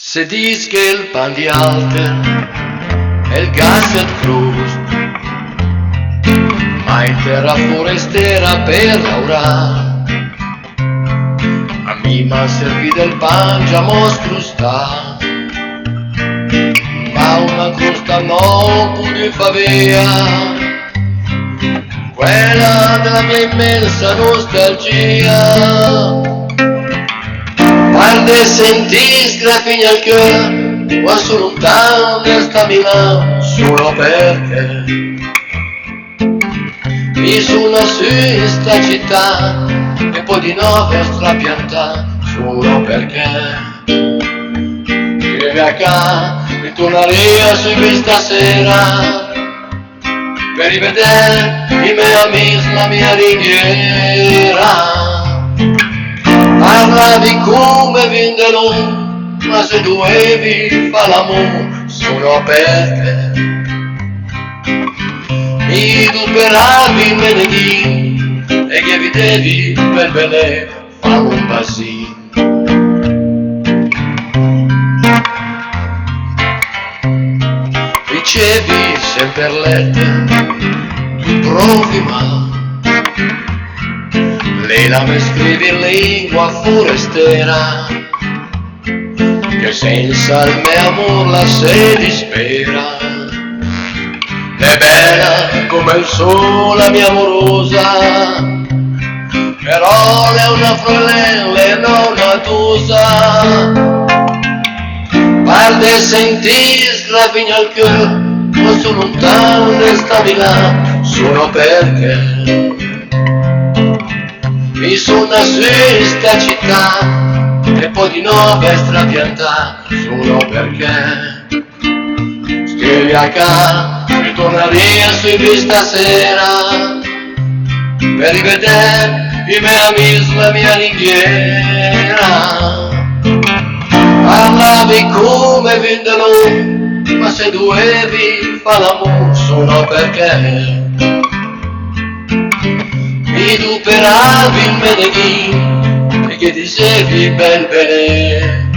Se dici che il pan di alter è il gas e crust, ma in terra forestera per lavorare a me m'ha servito il pan già moscrusta, ma una crosta non pude fa via quella della mia immensa nostalgia. Quando senti sgrafigna il cuore, quasi lontano sta Milano, solo perché mi sono su in sta città e poi di nuovo strapiantà, solo perché vieni a casa, ritornerei su questa sera per rivedere i miei amici, la mia ringhiera. Parlavi come venderò, ma se dovevi fare l'amore solo perché mi duperavi il menedì e che vedevi per bene fare un basino. Ricevi sempre lettere, tu provi ma lei la mi scrive in lingua forestera, che senza il mio amor la si dispera. È bella come il sole la mia amorosa, però lei è una fratella e non una tusa. Guarda e senti sgravigna il cuore, non sono lontano ne sta Milano, solo perché mi sono su in sta città e poi di nuovo strapiantà, solo perché scrivi a casa, ritornerei su questa sera per rivedere i miei amici, la mia ringhiera. Parlavi come venderò, ma se dovevi fare l'amore solo perché mi duperavi il menedì e che dicevi bel bene.